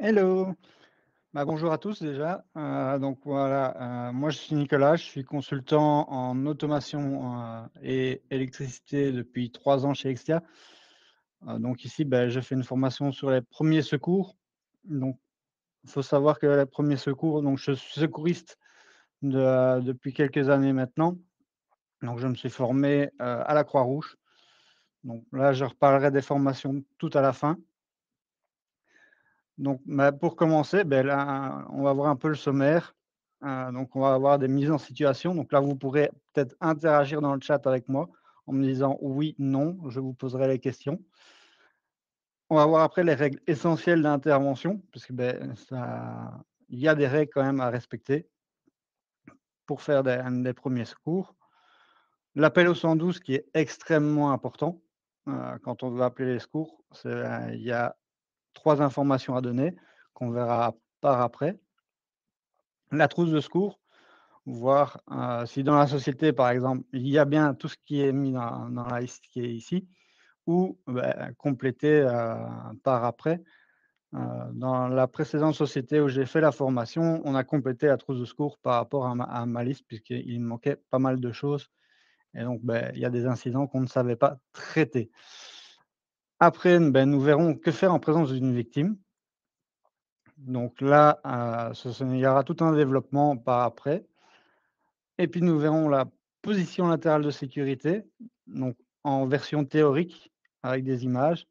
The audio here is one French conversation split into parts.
Hello! Bah, bonjour à tous déjà. Donc voilà, moi je suis Nicolas, je suis consultant en automation, et électricité depuis 3 ans chez Exia. Donc ici, je fais une formation sur les premiers secours. Donc il faut savoir que les premiers secours, donc je suis secouriste depuis quelques années maintenant. Donc je me suis formé, à la Croix-Rouge. Donc là, je reparlerai des formations tout à la fin. Donc, pour commencer, là, on va voir un peu le sommaire. Donc on va avoir des mises en situation. Donc là, vous pourrez peut-être interagir dans le chat avec moi en me disant oui, non, je vous poserai les questions. On va voir après les règles essentielles d'intervention, parce que, ça il y a des règles quand même à respecter pour faire des premiers secours. L'appel au 112 qui est extrêmement important, quand on veut appeler les secours. Il y a 3 informations à donner qu'on verra par après. La trousse de secours, voir, si dans la société, par exemple, il y a bien tout ce qui est mis dans la liste qui est ici ou compléter, par après. Dans la précédente société où j'ai fait la formation, on a complété la trousse de secours par rapport à ma liste puisqu'il me manquait pas mal de choses et donc il y a des incidents qu'on ne savait pas traiter. Après, nous verrons que faire en présence d'une victime. Donc là, il y aura tout un développement par après. Et puis nous verrons la position latérale de sécurité, donc en version théorique avec des images.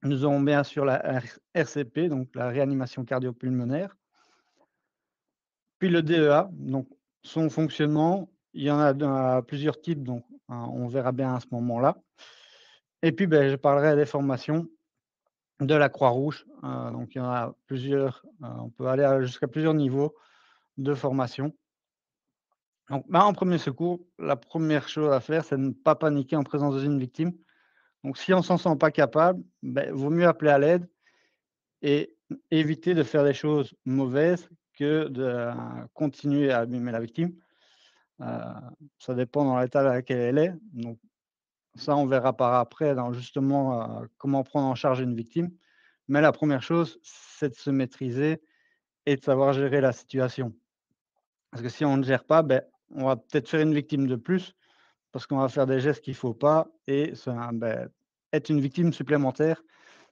Nous aurons bien sûr la RCP, donc la réanimation cardio-pulmonaire, puis le DEA, donc son fonctionnement. Il y en a plusieurs types, donc on verra bien à ce moment-là. Et puis je parlerai des formations de la Croix-Rouge, donc il y en a plusieurs, on peut aller jusqu'à plusieurs niveaux de formation. Donc, en premier secours, la première chose à faire, c'est de ne pas paniquer en présence d'une victime. Donc, si on s'en sent pas capable, vaut mieux appeler à l'aide et éviter de faire des choses mauvaises que de continuer à abîmer la victime. Heu, Ça dépend dans l'état dans lequel elle est. Donc ça, on verra par après dans justement, comment prendre en charge une victime. Mais la première chose, c'est de se maîtriser et de savoir gérer la situation. Parce que si on ne gère pas, on va peut-être faire une victime de plus. Parce qu'on va faire des gestes qu'il faut pas et ça, être une victime supplémentaire,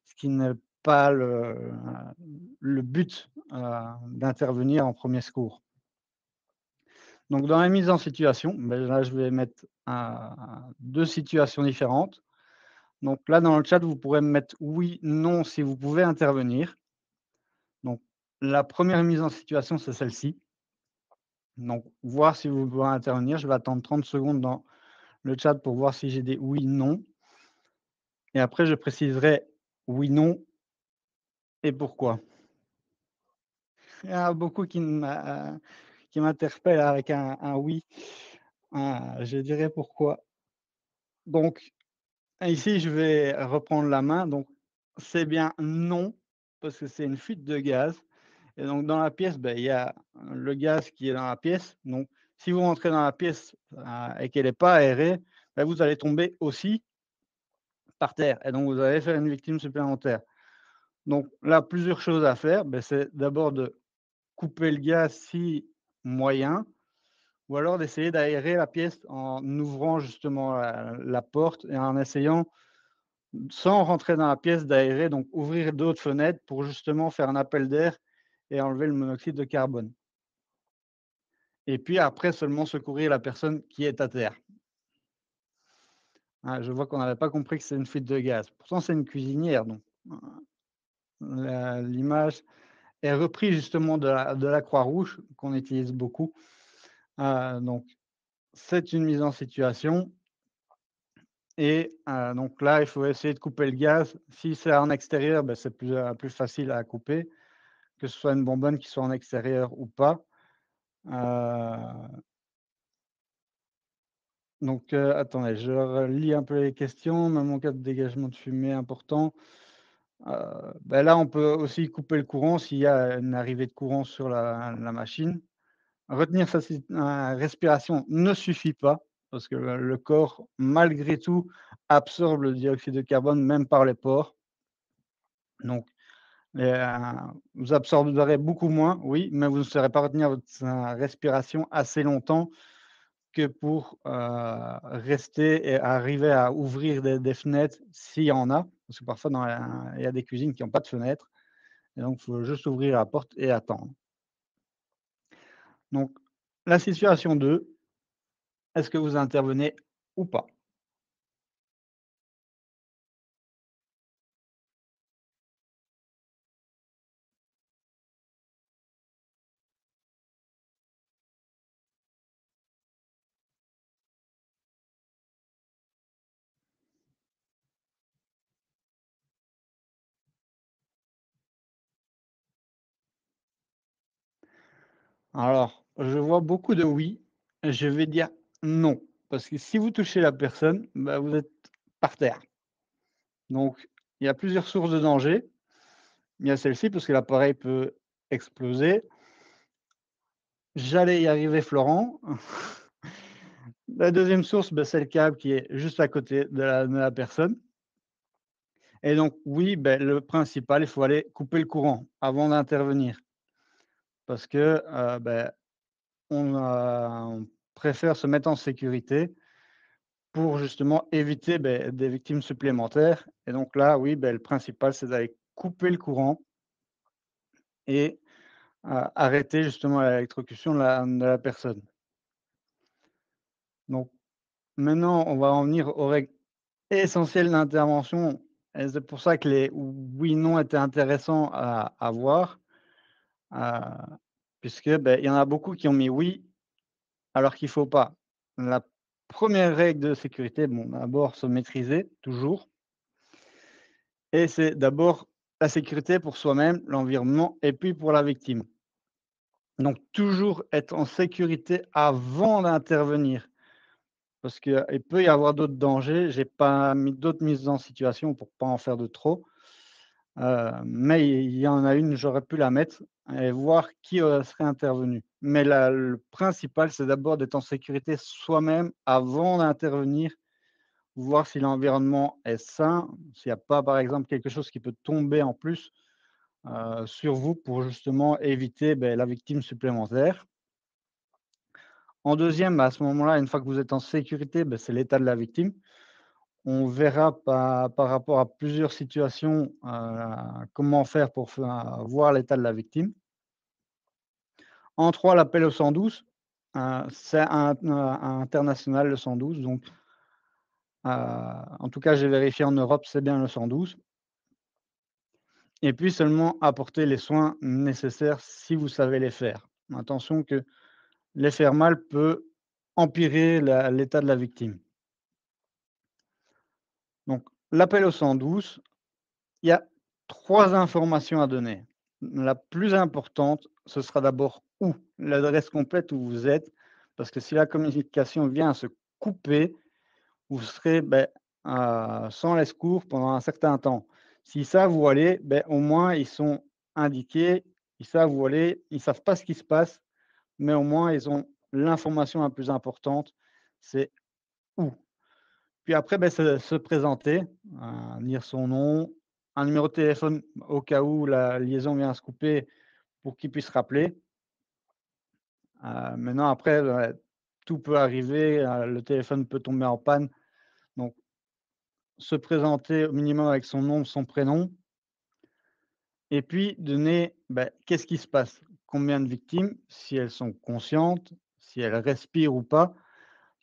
ce qui n'est pas le but, d'intervenir en premier secours. Donc dans la mise en situation, là, je vais mettre, 2 situations différentes. Donc là, dans le chat, vous pourrez me mettre oui, non, si vous pouvez intervenir. Donc la première mise en situation, c'est celle-ci. Donc voir si vous pouvez intervenir. Je vais attendre 30 secondes dans le chat pour voir si j'ai des oui, non. Et après, je préciserai oui, non et pourquoi. Il y en a beaucoup qui m'interpellent avec un oui. Je dirai pourquoi. Donc ici, je vais reprendre la main. Donc c'est bien non, parce que c'est une fuite de gaz et donc dans la pièce, il y a le gaz qui est dans la pièce. Donc si vous rentrez dans la pièce, et qu'elle est pas aérée, vous allez tomber aussi par terre et donc vous allez faire une victime supplémentaire. Donc là, plusieurs choses à faire, c'est d'abord de couper le gaz si moyen, ou alors d'essayer d'aérer la pièce en ouvrant justement la porte et en essayant, sans rentrer dans la pièce, d'aérer, donc ouvrir d'autres fenêtres pour justement faire un appel d'air et enlever le monoxyde de carbone. Et puis après seulement secourir la personne qui est à terre. Je vois qu'on n'avait pas compris que c'est une fuite de gaz. Pourtant c'est une cuisinière donc, l'image est reprise justement de la Croix-Rouge qu'on utilise beaucoup. Donc c'est une mise en situation et donc là, il faut essayer de couper le gaz. Si c'est en extérieur, c'est plus facile à couper, que ce soit une bonbonne qui soit en extérieur ou pas. Heu, donc attendez, je relis un peu les questions. Même en cas de dégagement de fumée important, là, on peut aussi couper le courant s'il y a une arrivée de courant sur la machine. Retenir sa respiration ne suffit pas parce que le corps, malgré tout, absorbe le dioxyde de carbone même par les pores. Donc et vous absorberez beaucoup moins, oui, mais vous ne saurez pas retenir votre respiration assez longtemps que pour, rester et arriver à ouvrir des fenêtres s'il y en a. Parce que parfois il y a des cuisines qui ont pas de fenêtres et donc il faut juste ouvrir la porte et attendre. Donc la situation 2, est-ce que vous intervenez ou pas? Alors, je vois beaucoup de oui, je vais dire non, parce que si vous touchez la personne, bah, vous êtes par terre. Donc il y a plusieurs sources de danger. Il y a celle-ci parce que l'appareil peut exploser. J'allais y arriver Florent. La deuxième source, bah, c'est le câble qui est juste à côté de la personne et donc oui, beh, le principal, il faut aller couper le courant avant d'intervenir parce que, on préfère se mettre en sécurité pour justement éviter, beh, des victimes supplémentaires et donc là, oui, beh, le principal, c'est d'aller couper le courant et arrêter justement l'électrocution de la personne. Donc maintenant, on va en venir aux règles essentielles d'intervention et c'est pour ça que les oui, non étaient intéressants à voir, heu, puisque, beh, il y en a beaucoup qui ont mis oui alors qu'il faut pas. La première règle de sécurité, bon, d'abord se maîtriser toujours et c'est d'abord la sécurité pour soi-même, l'environnement et puis pour la victime. Donc toujours être en sécurité avant d'intervenir. Parce qu'il peut y avoir d'autres dangers. J'ai pas mis d'autres mises en situation pour pas en faire de trop, mais il y en a une, j'aurais pu la mettre et voir qui, serait intervenu. Mais le principal, c'est d'abord d'être en sécurité soi-même avant d'intervenir, voir si l'environnement est sain, s'il y a pas, par exemple, quelque chose qui peut tomber en plus, sur vous pour justement éviter, beh, la victime supplémentaire. En deuxième, à ce moment-là, une fois que vous êtes en sécurité, beh, c'est l'état de la victime. On verra par rapport à plusieurs situations, comment faire pour voir l'état de la victime. En 3, l'appel au 112, c'est international le 112 donc en tout cas j'ai vérifié en Europe, c'est bien le 112 et puis seulement apporter les soins nécessaires si vous savez les faire. Attention que les faire mal peut empirer l'état de la victime. Donc l'appel au 112. Il y a 3 informations à donner. La plus importante, ce sera d'abord où? L'adresse complète où vous êtes, parce que si la communication vient à se couper, vous serez, sans les secours pendant un certain temps. S'ils savent où aller, au moins ils sont indiqués, ils savent où aller, ils savent pas ce qui se passe, mais au moins ils ont l'information la plus importante, c'est où. Puis après, se présenter, dire son nom, un numéro de téléphone au cas où la liaison vient à se couper pour qu'il puisse rappeler. Maintenant après, tout peut arriver, le téléphone peut tomber en panne, donc se présenter au minimum avec son nom, son prénom et puis donner, qu'est-ce qui se passe? Combien de victimes? Si elles sont conscientes, si elles respirent ou pas.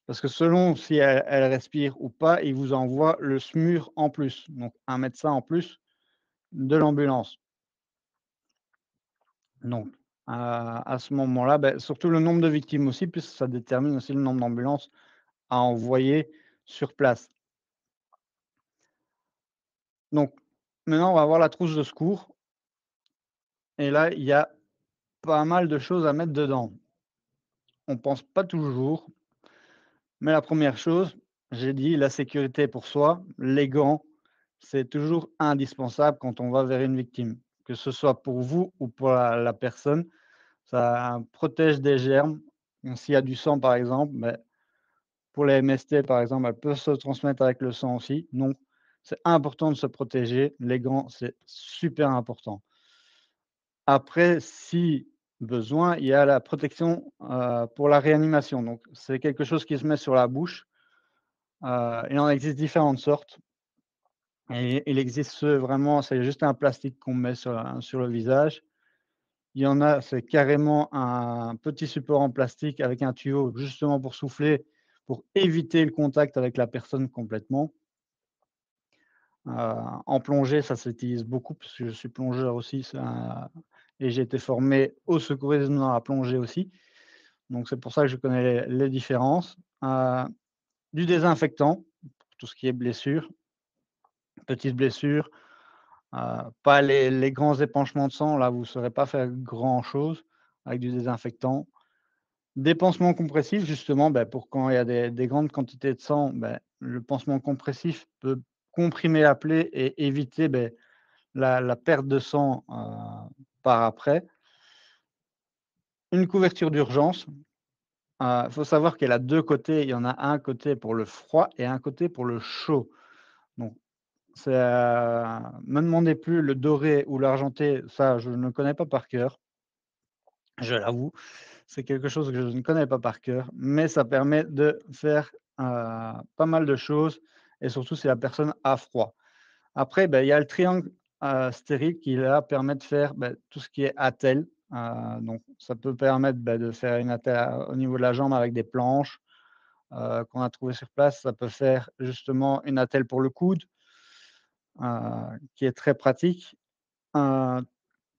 Parce que selon si elle respire ou pas, il vous envoie le SMUR en plus, donc un médecin en plus de l'ambulance. Donc à ce moment-là, surtout le nombre de victimes aussi, puisque ça détermine aussi le nombre d'ambulances à envoyer sur place. Donc maintenant, on va voir la trousse de secours et là, il y a pas mal de choses à mettre dedans. On pense pas toujours, mais la première chose, j'ai dit la sécurité pour soi, les gants, c'est toujours indispensable quand on va vers une victime, que ce soit pour vous ou pour la personne. Ça protège des germes. S'il y a du sang, par exemple, pour les MST, par exemple, elles peuvent se transmettre avec le sang aussi. Donc, c'est important de se protéger. Les gants, c'est super important. Après, si besoin, il y a la protection, pour la réanimation. Donc c'est quelque chose qui se met sur la bouche. Il en existe différentes sortes et il existe ceux vraiment, c'est juste un plastique qu'on met sur le visage. Il y en a, c'est carrément un petit support en plastique avec un tuyau justement pour souffler, pour éviter le contact avec la personne complètement. Heu, En plongée, ça s'utilise beaucoup parce que je suis plongeur aussi, et j'ai été formé au secourisme dans la plongée aussi. Donc c'est pour ça que je connais les différences. Du désinfectant pour tout ce qui est blessures, petites blessures, pas les grands épanchements de sang, là vous ne saurez pas faire grand chose avec du désinfectant. Des pansements compressifs justement, pour quand il y a des grandes quantités de sang, le pansement compressif peut comprimer la plaie et éviter, la perte de sang, par après. Une couverture d'urgence, il faut savoir qu'elle a 2 côtés. Il y en a un côté pour le froid et un côté pour le chaud. Donc c'est, me demandez plus le doré ou l'argenté, ça je ne connais pas par cœur, je l'avoue. C'est quelque chose que je ne connais pas par cœur, mais ça permet de faire, pas mal de choses et surtout si la personne a froid. Après, il y a le triangle, stérile qui là permet de faire, tout ce qui est attelle. Donc ça peut permettre, de faire une attelle au niveau de la jambe avec des planches, qu'on a trouvées sur place. Ça peut faire justement une attelle pour le coude, qui est très pratique. Heu,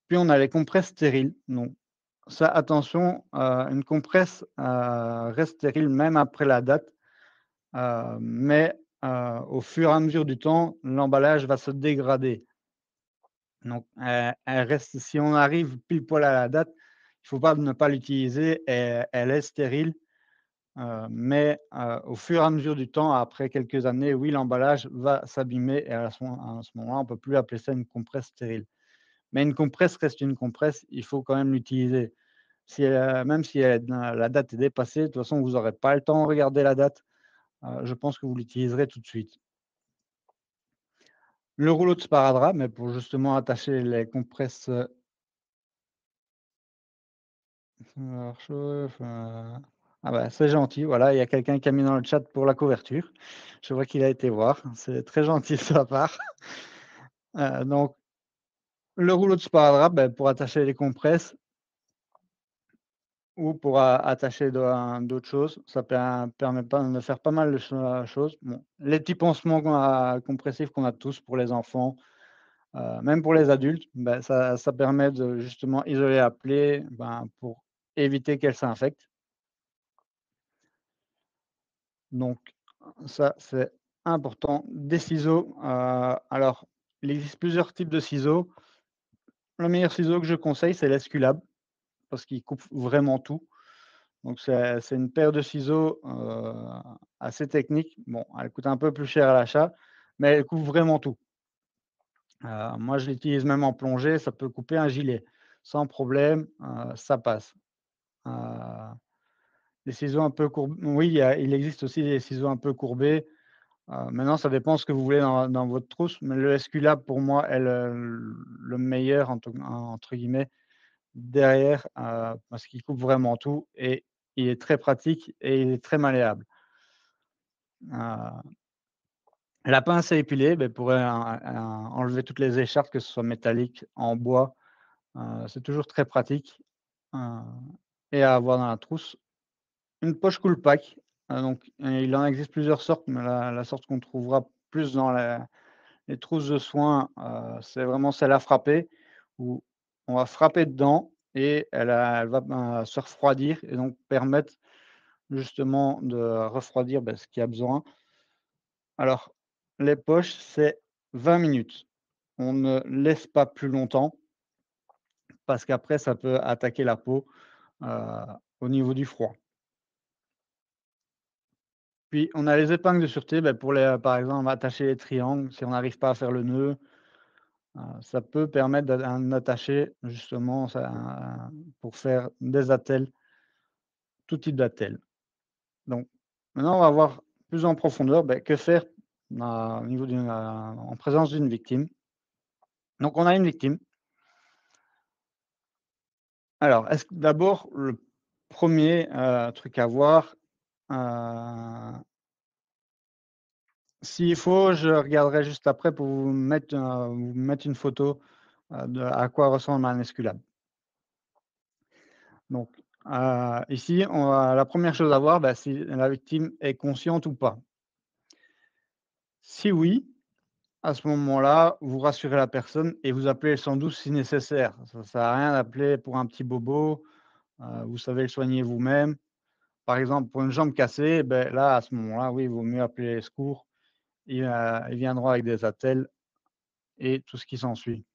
Puis on a les compresses stériles. Donc ça attention, une compresse, reste stérile même après la date, mais au fur et à mesure du temps, l'emballage va se dégrader. Donc elle reste, si on arrive pile poil à la date, il faut pas ne pas l'utiliser, elle est stérile, mais au fur et à mesure du temps, après quelques années, oui, l'emballage va s'abîmer et à ce moment-là, on peut plus appeler ça une compresse stérile. Mais une compresse reste une compresse, il faut quand même l'utiliser. Si, même si la date est dépassée, de toute façon, vous aurez pas le temps de regarder la date, je pense que vous l'utiliserez tout de suite. Le rouleau de sparadrap, mais pour justement attacher les compresses, c'est gentil, voilà, il y a quelqu'un qui a mis dans le chat pour la couverture. Je vois qu'il a été voir, c'est très gentil de sa part. Donc le rouleau de sparadrap, pour attacher les compresses ou pour attacher d'autres choses, ça permet pas de faire pas mal de choses. Bon, les petits pansements compressifs qu'on a tous pour les enfants, même pour les adultes, ça permet de justement isoler la plaie, pour éviter qu'elle s'infecte. Donc ça, c'est important. Des ciseaux, alors il existe plusieurs types de ciseaux. Le meilleur ciseau que je conseille, c'est l'esculap parce qu'il coupe vraiment tout. Donc c'est une paire de ciseaux, assez technique. Bon, elle coûte un peu plus cher à l'achat, mais elle coupe vraiment tout. Moi, je l'utilise même en plongée, ça peut couper un gilet sans problème, ça passe. Heu, les ciseaux un peu courbés, oui, il existe aussi des ciseaux un peu courbés. Maintenant, ça dépend ce que vous voulez dans votre trousse, mais le Esculap pour moi est le «meilleur» entre guillemets derrière, parce qu'il coupe vraiment tout et il est très pratique et il est très malléable. Heu, la pince à épiler, pour, enlever toutes les écharpes, que ce soit métallique, en bois, c'est toujours très pratique, heu et à avoir dans la trousse. Une poche cool pack, donc il en existe plusieurs sortes, mais la sorte qu'on trouvera plus dans les trousses de soins, c'est vraiment celle à frapper, où on va frapper dedans et elle va, se refroidir et donc permettre justement de refroidir, ce qu'il y a besoin. Alors, les poches, c'est 20 minutes. On ne laisse pas plus longtemps parce qu'après ça peut attaquer la peau, heu, au niveau du froid. Puis on a les épingles de sûreté, pour par exemple, attacher les triangles si on n'arrive pas à faire le nœud. Ça peut permettre d'attacher justement ça, pour faire des attelles, tout type d'attelles. Donc maintenant on va voir plus en profondeur, que faire, au niveau en présence d'une victime. Donc on a une victime, Alors, est-ce que d'abord, le premier truc à voir, heu, s'il faut, je regarderai juste après pour vous mettre une photo, de à quoi ressemble un esculape. Donc, ici, la première chose à voir, bah, si la victime est consciente ou pas. Si oui, à ce moment-là, vous rassurez la personne et vous appelez le 112 si nécessaire. Ça sert à rien d'appeler pour un petit bobo, vous savez le soigner vous-même. Par exemple, pour une jambe cassée, beh, là, à ce moment-là, oui, il vaut mieux appeler les secours. Ils viendront avec des attelles et tout ce qui s'ensuit.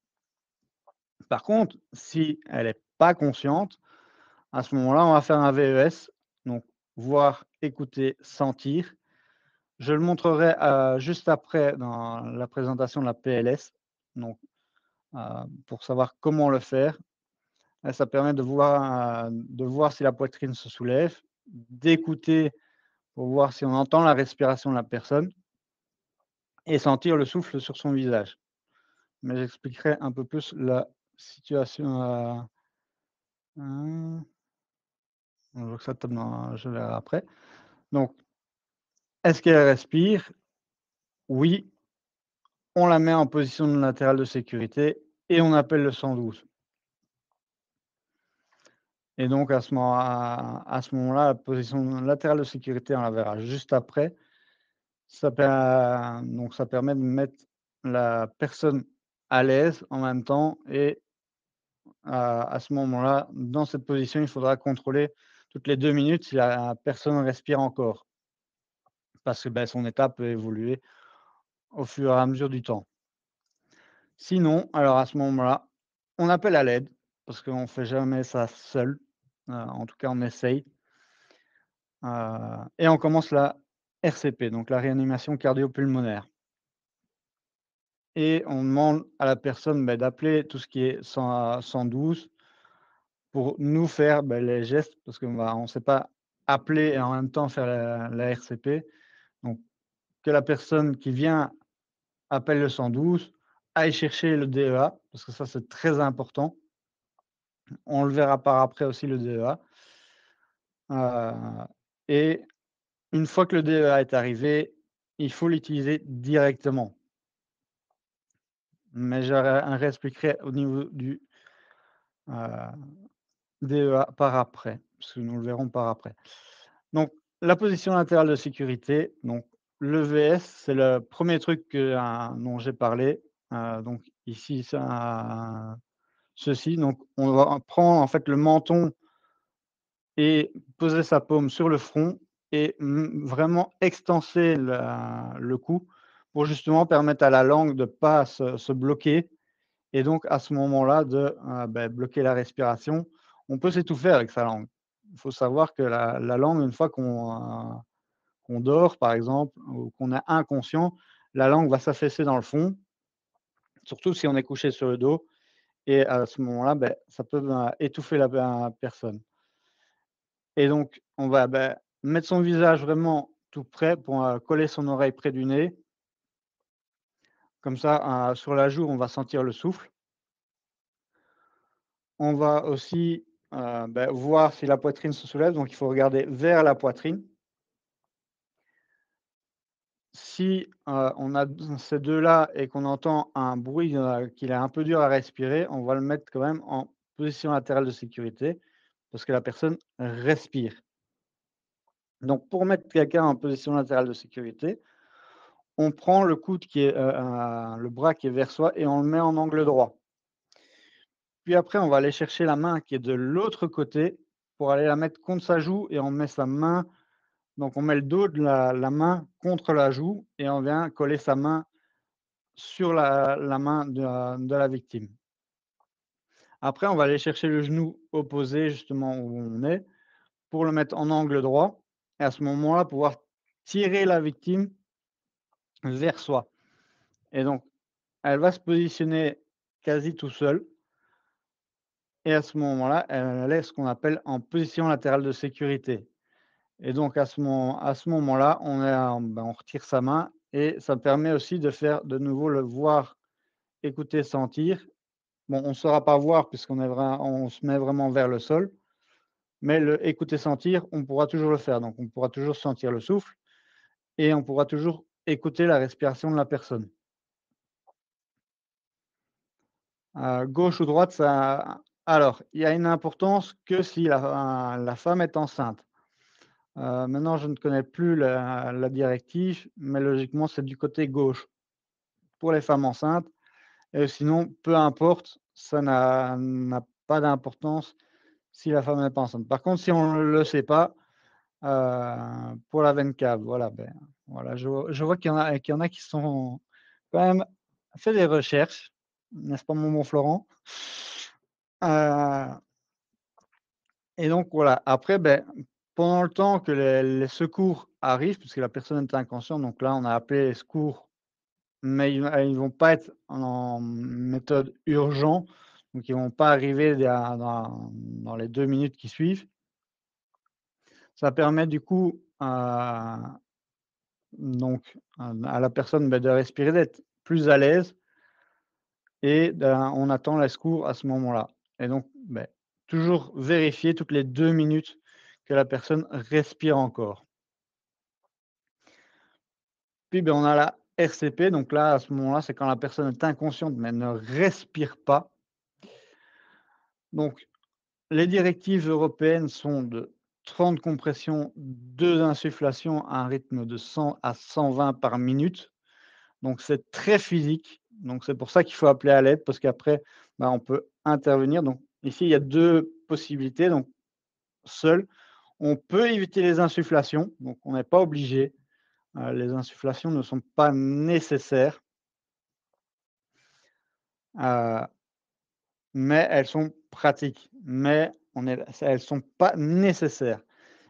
Par contre, si elle est pas consciente, à ce moment-là, on va faire un VES, donc voir, écouter, sentir. Je le montrerai, juste après dans la présentation de la PLS, donc heu, pour savoir comment le faire. Et ça permet de voir si la poitrine se soulève, d'écouter pour voir si on entend la respiration de la personne et sentir le souffle sur son visage. Mais j'expliquerai un peu plus la situation, mmh, je vois que ça tombe dans je verrai après. Donc, est-ce qu'elle respire? Oui, on la met en position latérale de sécurité et on appelle le 112. Et donc à ce moment-là, la position latérale de sécurité, on la verra juste après. Ça permet de mettre la personne à l'aise en même temps et à ce moment-là, dans cette position, il faudra contrôler toutes les 2 minutes si la personne respire encore. Parce que, bah, son état peut évoluer au fur et à mesure du temps. Sinon, alors à ce moment-là, on appelle à l'aide parce qu'on ne fait jamais ça seul, en tout cas on essaye, et on commence la RCP, donc la réanimation cardio-pulmonaire et on demande à la personne, bah, d'appeler tout ce qui est 112 pour nous faire, bah, les gestes parce on ne sait pas appeler et en même temps faire la RCP. Donc que la personne qui vient appelle le 112, aille chercher le DEA, parce que ça, c'est très important. On le verra par après aussi le DEA, et une fois que le DEA est arrivé, il faut l'utiliser directement. Mais je réexpliquerai au niveau du, heu, DEA par après, parce que nous le verrons par après. Donc la position latérale de sécurité, donc le l'EVS, c'est le premier truc dont j'ai parlé, donc ici, ça ceci, donc on va prendre en fait le menton et poser sa paume sur le front et vraiment extenser le cou pour justement permettre à la langue de pas se bloquer et donc à ce moment-là bloquer la respiration. On peut s'étouffer avec sa langue. Il faut savoir que la langue, une fois qu'on dort par exemple ou qu'on est inconscient, la langue va s'affaisser dans le fond, surtout si on est couché sur le dos et à ce moment-là, ça peut, étouffer la personne. Et donc, on va, mettre son visage vraiment tout près pour, coller son oreille près du nez. Comme ça, sur la joue, on va sentir le souffle. On va aussi, voir si la poitrine se soulève, donc il faut regarder vers la poitrine. Si, on a ces 2 là et qu'on entend un bruit, qu'il est un peu dur à respirer, on va le mettre quand même en position latérale de sécurité parce que la personne respire. Donc pour mettre quelqu'un en position latérale de sécurité, on prend le coude qui est, le bras qui est vers soi et on le met en angle droit. Puis après, on va aller chercher la main qui est de l'autre côté pour aller la mettre contre sa joue et on met sa main donc on met le dos de la main contre la joue et on vient coller sa main sur la main de la victime. Après, on va aller chercher le genou opposé justement où on est pour le mettre en angle droit et à ce moment-là, pouvoir tirer la victime vers soi et donc elle va se positionner quasi tout seul et à ce moment-là, elle est ce qu'on appelle en position latérale de sécurité et donc à ce moment-là, on retire sa main et ça permet aussi de faire de nouveau le voir, écouter, sentir Bon, on ne saura pas voir puisqu'on est vra on se met vraiment vers le sol, mais le écouter sentir, on pourra toujours le faire. Donc on pourra toujours sentir le souffle et on pourra toujours écouter la respiration de la personne. Gauche ou droite, ça alors, il y a une importance que si la femme est enceinte. Maintenant, je ne connais plus la directive, mais logiquement, c'est du côté gauche pour les femmes enceintes et sinon, peu importe, ça n'a pas d'importance si la femme n'est pas enceinte. Par contre, si on ne le sait pas, pour la veine cave, voilà, ben, voilà, je vois qu'il y en a qui sont quand même fait des recherches, n'est-ce pas mon bon Florent? Heu et donc voilà, après, beh, pendant le temps que les secours arrivent, puisque la personne est inconsciente, donc là, on a appelé les secours, mais ils vont pas être en méthode urgent, donc ils vont pas arriver dans les 2 minutes qui suivent. Ça permet du coup, donc à la personne, bah, de respirer, d'être plus à l'aise et on attend les secours à ce moment-là et donc, beh, toujours vérifier toutes les 2 minutes que la personne respire encore. Puis, beh, on a la RCP, donc là, à ce moment-là, c'est quand la personne est inconsciente mais ne respire pas. Donc les directives européennes sont de 30 compressions, 2 insufflations à un rythme de 100 à 120 par minute. Donc c'est très physique, donc c'est pour ça qu'il faut appeler à l'aide parce qu'après, bah, on peut intervenir. Donc ici, il y a 2 possibilités, donc seul, on peut éviter les insufflations, donc on n'est pas obligé, les insufflations ne sont pas nécessaires, heu, mais elles sont pratiques, mais elles sont pas nécessaires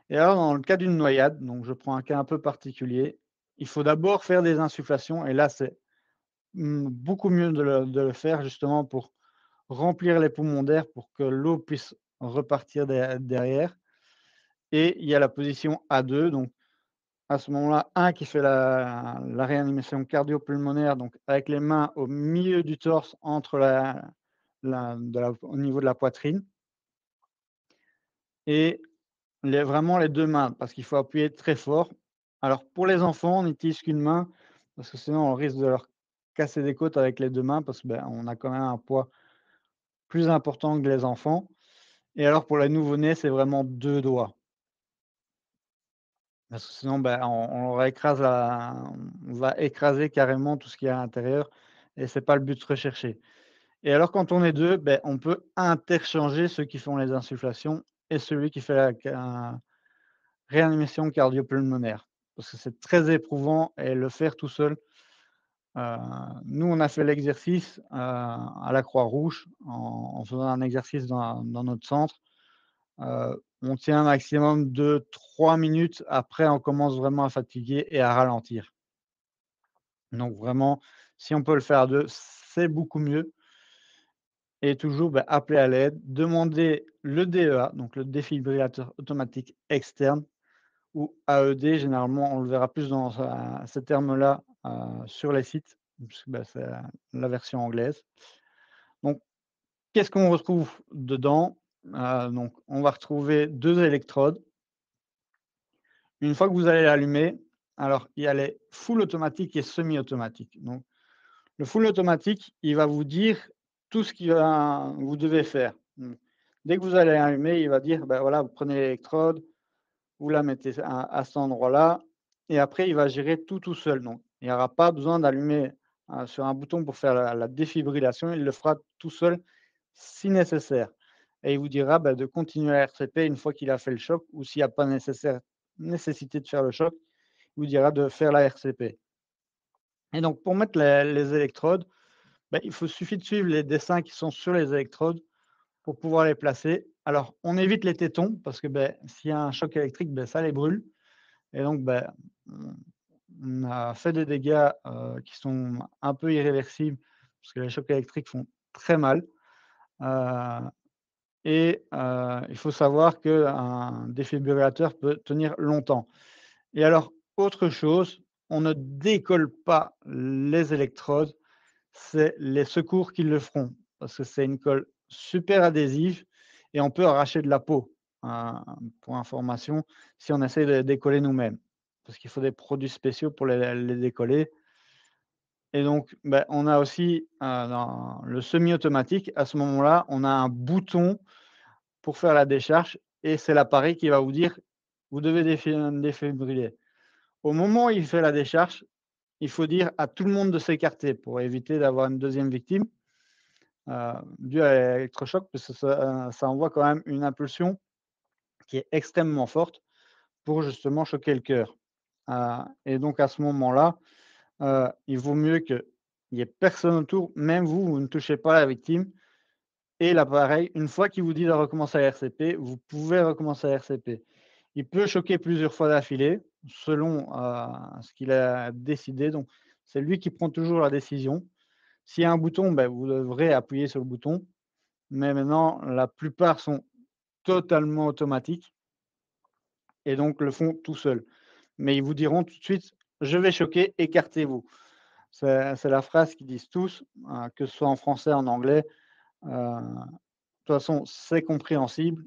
et alors dans le cas d'une noyade, donc je prends un cas un peu particulier, il faut d'abord faire des insufflations et là c'est, beaucoup mieux de le faire justement pour remplir les poumons d'air pour que l'eau puisse repartir derrière et il y a la position A2 donc à ce moment-là, un qui fait la réanimation cardio-pulmonaire donc avec les mains au milieu du torse entre au niveau de la poitrine et vraiment les 2 mains parce qu'il faut appuyer très fort. Alors pour les enfants, on n'utilise qu'une main parce que sinon on risque de leur casser des côtes avec les 2 mains parce que, ben, on a quand même un poids plus important que les enfants. Et alors pour les nouveau-nés, c'est vraiment 2 doigts. Parce que sinon, bah, on va écraser carrément tout ce qu'il y a à l'intérieur et c'est pas le but recherché. Et alors quand on est 2, beh, on peut interchanger ceux qui font les insufflations et celui qui fait la réanimation cardio-pulmonaire. Parce que c'est très éprouvant et le faire tout seul, heu, nous on a fait l'exercice, à la Croix-Rouge en faisant un exercice dans notre centre. On tient un maximum de 3 minutes, après on commence vraiment à fatiguer et à ralentir. Donc vraiment, si on peut le faire à 2, c'est beaucoup mieux et toujours, bah, appeler à l'aide, demander le DEA, donc le défibrillateur automatique externe ou AED, généralement on le verra plus dans ces termes-là, sur les sites, puisque, bah, c'est la version anglaise. Donc qu'est-ce qu'on retrouve dedans? Donc on va retrouver 2 électrodes. Une fois que vous allez l'allumer, alors il y a les full automatiques et semi-automatiques. Donc le full automatique, il va vous dire tout ce vous devez faire. Dès que vous allez allumer, il va dire: «Ben voilà, vous prenez l'électrode, vous la mettez à cet endroit-là» et après il va gérer tout seul. Donc il n'y aura pas besoin d'allumer, sur un bouton pour faire la défibrillation, il le fera tout seul si nécessaire et il vous dira, bah, de continuer la RCP une fois qu'il a fait le choc ou s'il n'y a pas nécessité de faire le choc, il vous dira de faire la RCP et donc pour mettre les électrodes, bah, suffit de suivre les dessins qui sont sur les électrodes pour pouvoir les placer. Alors on évite les tétons parce que, beh, s'il y a un choc électrique, beh, ça les brûle et donc, bah, on on a fait des dégâts, qui sont un peu irréversibles parce que les chocs électriques font très mal, heu il faut savoir qu'un défibrillateur peut tenir longtemps. Et alors, autre chose, on ne décolle pas les électrodes, c'est les secours qui le feront. parce que c'est une colle super adhésive et on peut arracher de la peau, heu, pour information, si on essaie de décoller nous-mêmes. Parce qu'il faut des produits spéciaux pour les décoller et donc, bah, on a aussi, dans le semi-automatique, à ce moment-là, on a un bouton pour faire la décharge et c'est l'appareil qui va vous dire: «Vous devez défibriller». Au moment où il fait la décharge, il faut dire à tout le monde de s'écarter pour éviter d'avoir une deuxième victime, due à l'électrochoc, parce que ça envoie quand même une impulsion qui est extrêmement forte pour justement choquer le cœur. Et donc à ce moment-là, il vaut mieux qu'il y ait personne autour, même vous, vous ne touchez pas la victime et l'appareil, une fois qu'il vous dit de recommencer la RCP, vous pouvez recommencer la RCP. Il peut choquer plusieurs fois d'affilée selon, ce qu'il a décidé, donc c'est lui qui prend toujours la décision. S'il y a un bouton, ben, vous devrez appuyer sur le bouton, mais maintenant la plupart sont totalement automatiques et donc le font tout seuls. Mais ils vous diront tout de suite: «Je vais choquer, écartez-vous». C'est la phrase qu'ils disent tous, que ce soit en français, en anglais, de toute façon, c'est compréhensible,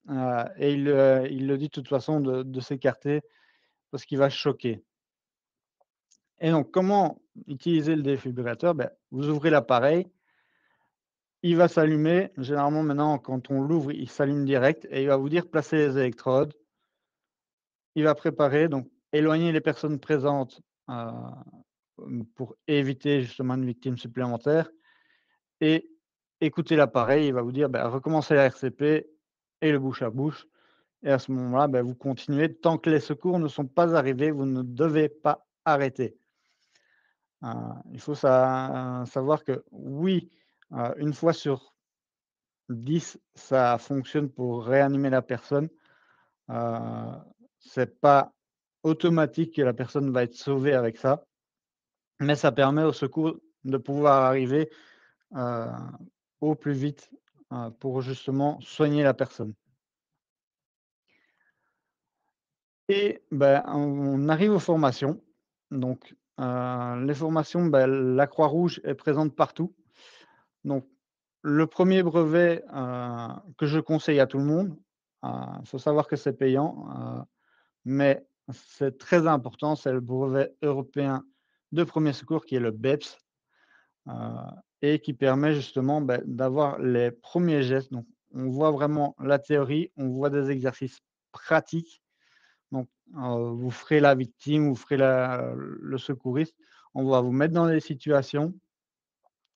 et il le dit de toute façon de s'écarter parce qu'il va choquer. Et donc comment utiliser le défibrillateur? Ben, vous ouvrez l'appareil, il va s'allumer. Généralement maintenant quand on l'ouvre, il s'allume direct et il va vous dire: «Placez les électrodes». Il va préparer, donc éloigner les personnes présentes, pour éviter justement une victime supplémentaire et écouter l'appareil. Il va vous dire: «Bah, recommencez la RCP» et le bouche à bouche et à ce moment-là, bah, vous continuez tant que les secours ne sont pas arrivés, vous ne devez pas arrêter. Heu, il faut savoir que oui, 1 fois sur 10, ça fonctionne pour réanimer la personne. Heu, c'est pas automatique que la personne va être sauvée avec ça, mais ça permet aux secours de pouvoir arriver, heu, au plus vite, pour justement soigner la personne. Et ben, on arrive aux formations. Donc, les formations, bah, la Croix-Rouge est présente partout. Donc le premier brevet, que je conseille à tout le monde, il faut savoir que c'est payant, mais c'est très important, c'est le brevet européen de premier secours qui est le BEPS, heu et qui permet justement, bah, d'avoir les premiers gestes. Donc on voit vraiment la théorie, on voit des exercices pratiques. Donc vous ferez la victime, vous ferez le secouriste. On va vous mettre dans des situations.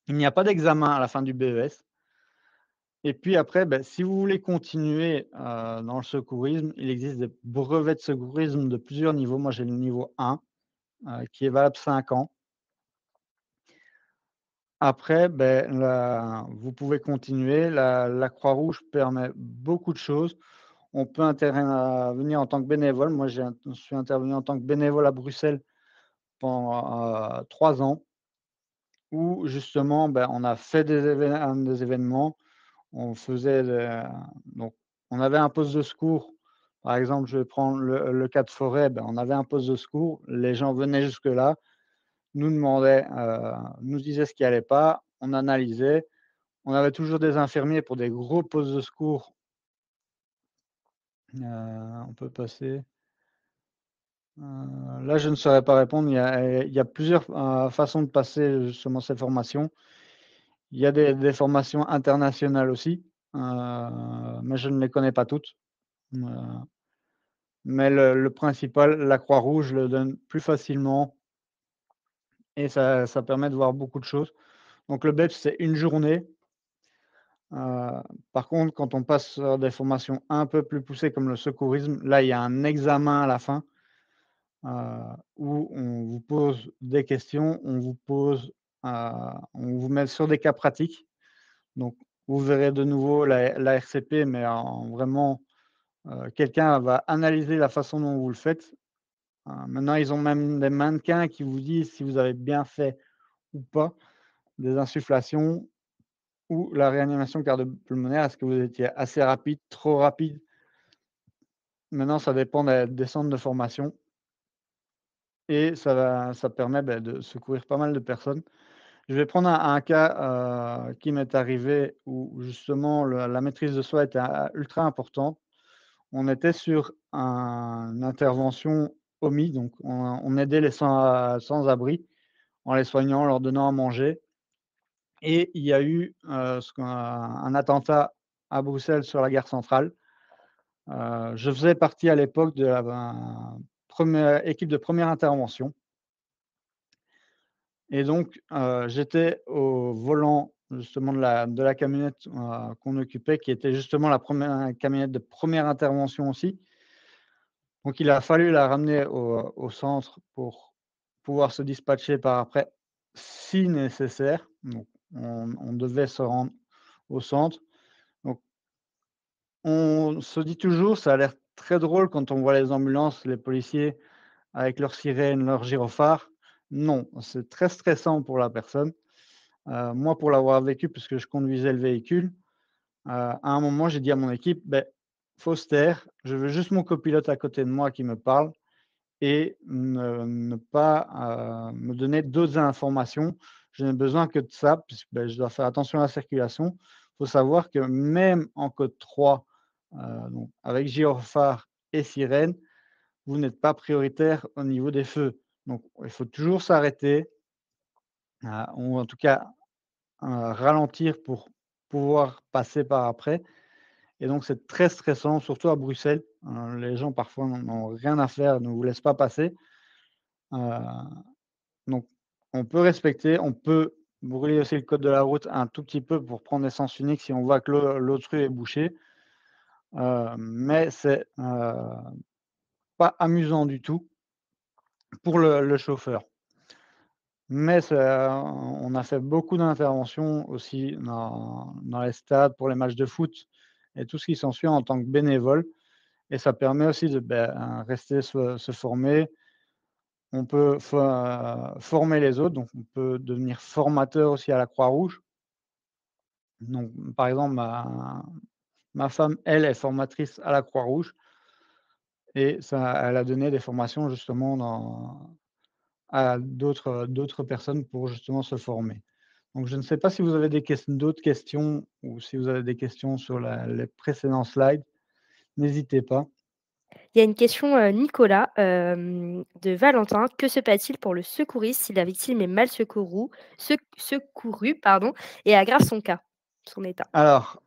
Il n'y a pas d'examen à la fin du BES et puis après, beh, si vous voulez continuer, dans le secourisme, il existe des brevets de secourisme de plusieurs niveaux. Moi, j'ai le niveau 1, qui est valable 5 ans. Après, beh, la vous pouvez continuer. La Croix-Rouge permet beaucoup de choses. On peut intervenir en tant que bénévole. Moi, je suis intervenu en tant que bénévole à Bruxelles pendant, 3 ans où justement, ben, on a fait des événements. On faisait donc on avait un poste de secours. Par exemple, je vais prendre le cas de forêt, ben, on avait un poste de secours. Les gens venaient jusque-là, nous demandaient, nous disaient ce qui allait pas, on analysait. On avait toujours des infirmiers pour des gros postes de secours. On peut passer. Là, je ne saurais pas répondre. Il y a plusieurs, façons de passer justement ces formations. Il y a des formations internationales aussi, mais je ne les connais pas toutes. Heu, mais le principal, la Croix-Rouge le donne plus facilement et ça permet de voir beaucoup de choses. Donc le BEPS, c'est une journée. Heu, par contre, quand on passe sur des formations un peu plus poussées comme le secourisme, là, il y a un examen à la fin, où on vous pose des questions, heu, on vous met sur des cas pratiques. Donc vous verrez de nouveau la RCP, mais en vraiment, quelqu'un va analyser la façon dont vous le faites. Maintenant, ils ont même des mannequins qui vous disent si vous avez bien fait ou pas des insufflations ou la réanimation cardio-pulmonaire. Est-ce que vous étiez assez rapide, trop rapide? Maintenant, ça dépend des centres de formation et ça permet, bah, de secourir pas mal de personnes. Je vais prendre un cas, qui m'est arrivé où justement la maîtrise de soi était, ultra importante. On était sur une intervention OMI, donc on aidait les sans-abri en les soignant, leur donnant à manger et il y a eu, ce qu'on un attentat à Bruxelles sur la gare centrale. Je faisais partie à l'époque de la équipe de première intervention et donc j'étais au volant justement de la camionnette, qu'on occupait qui était justement la première camionnette de première intervention aussi. Donc il a fallu la ramener au centre pour pouvoir se dispatcher par après, si nécessaire. Donc on devait se rendre au centre. Donc on se dit toujours, ça a l'air très drôle quand on voit les ambulances, les policiers avec leurs sirènes, leurs gyrophares. Non, c'est très stressant pour la personne. Moi, pour l'avoir vécu puisque je conduisais le véhicule, à un moment, j'ai dit à mon équipe: «Beh, faut se taire, je veux juste mon copilote à côté de moi qui me parle et ne pas, me donner d'autres informations. Je n'ai besoin que de ça puisque, beh, je dois faire attention à la circulation». Il faut savoir que même en code 3, donc avec gyrophare et sirène, vous n'êtes pas prioritaire au niveau des feux. Donc il faut toujours s'arrêter, ou en tout cas, ralentir pour pouvoir passer par après et donc c'est très stressant, surtout à Bruxelles. Les gens parfois n'ont rien à faire, ne vous laissent pas passer. Heu Donc, on peut respecter, on peut brûler aussi le code de la route un tout petit peu pour prendre l'essence unique si on voit que l'autre rue est bouchée, mais c'est, pas amusant du tout pour le chauffeur. Mais c'est, on a fait beaucoup d'interventions aussi dans les stades pour les matchs de foot et tout ce qui s'ensuit en tant que bénévole et ça permet aussi de, rester se former. On peut former les autres, donc on peut devenir formateur aussi à la Croix-Rouge. Donc, par exemple, ma femme, elle, est formatrice à la Croix-Rouge et ça elle a donné des formations justement à d'autres personnes pour justement se former. Donc je ne sais pas si vous avez d'autres questions ou si vous avez des questions sur les précédents slides, n'hésitez pas. Il y a une question, Nicolas, de Valentin. Que se passe-t-il pour le secouriste si la victime est mal secourue, pardon, et aggrave son cas, son état? Alors,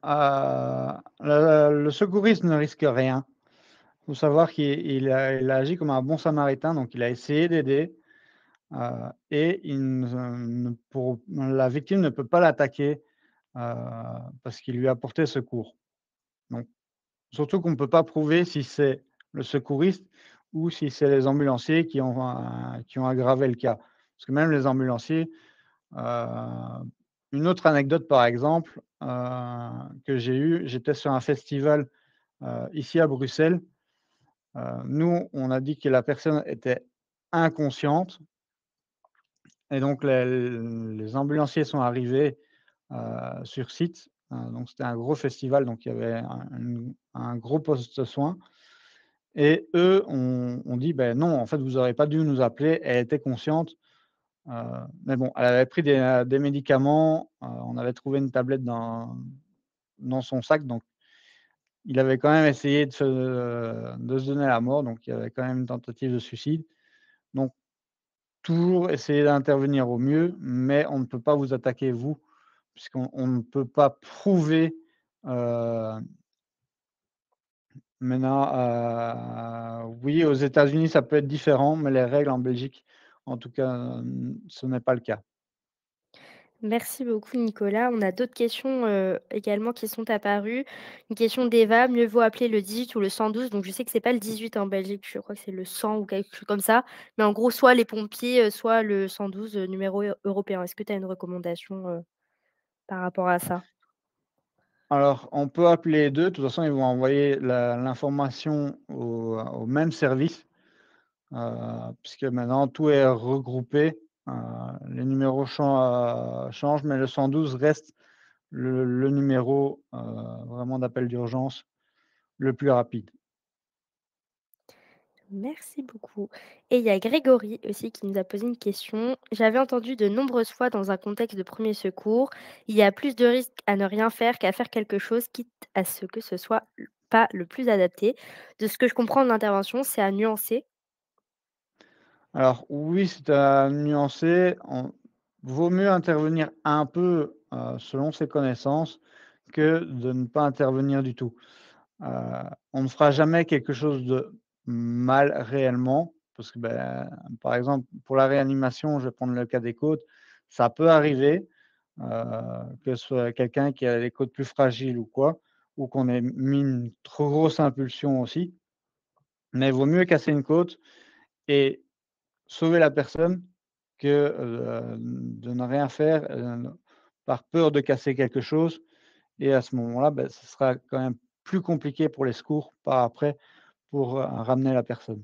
le secouriste ne risque rien. Il faut savoir qu'il a agi comme un bon samaritain, donc il a essayé d'aider. Et il ne pour la victime ne peut pas l'attaquer, heu, parce qu'il lui a porté secours. Donc surtout qu'on ne peut pas prouver si c'est le secouriste ou si c'est les ambulanciers qui ont aggravé le cas. Parce que même les ambulanciers, une autre anecdote par exemple, que j'ai eue, j'étais sur un festival, ici à Bruxelles. Nous, on a dit que la personne était inconsciente. Et donc les ambulanciers sont arrivés, sur site, donc c'était un gros festival, donc il y avait un gros poste de soins et eux ont dit: «Beh, non, en fait, vous auriez pas dû nous appeler, elle était consciente». Heu, mais bon, elle avait pris des médicaments, on avait trouvé une tablette dans son sac, donc il avait quand même essayé de se donner la mort, donc il y avait quand même une tentative de suicide. Donc toujours essayer d'intervenir au mieux, mais on ne peut pas vous attaquer vous, puisqu'on ne peut pas prouver, heu, maintenant, oui, aux États-Unis, ça peut être différent, mais les règles en Belgique, en tout cas, ce n'est pas le cas. Merci beaucoup Nicolas. On a d'autres questions, également qui sont apparues. Une question d'Eva: «Mieux vaut appeler le 18 ou le 112?» Donc je sais que c'est pas le 18 en Belgique, je crois que c'est le 100 ou quelque chose comme ça. Mais en gros, soit les pompiers, soit le 112, numéro européen. Est-ce que tu as une recommandation, par rapport à ça? Alors, on peut appeler les 2. De toute façon, ils vont envoyer l'information au même service, puisque maintenant tout est regroupé. Heu, les numéros changent, mais le 112 reste le numéro, vraiment d'appel d'urgence le plus rapide. Merci beaucoup. Et il y a Grégory aussi qui nous a posé une question. J'avais entendu de nombreuses fois dans un contexte de premier secours, il y a plus de risques à ne rien faire qu'à faire quelque chose, quitte à ce que ce soit pas le plus adapté. De ce que je comprends de l'intervention, c'est à nuancer. Alors oui, c'est à nuancer. On vaut mieux intervenir un peu, selon ses connaissances que de ne pas intervenir du tout. Heu, on ne fera jamais quelque chose de mal réellement parce que, par exemple, pour la réanimation, je vais prendre le cas des côtes, ça peut arriver, heu, que ce soit quelqu'un qui a les côtes plus fragiles ou quoi, ou qu'on ait mis une trop grosse impulsion aussi, mais il vaut mieux casser une côte et sauver la personne que, de ne rien faire, par peur de casser quelque chose et à ce moment-là, ce sera quand même plus compliqué pour les secours par après pour, ramener la personne.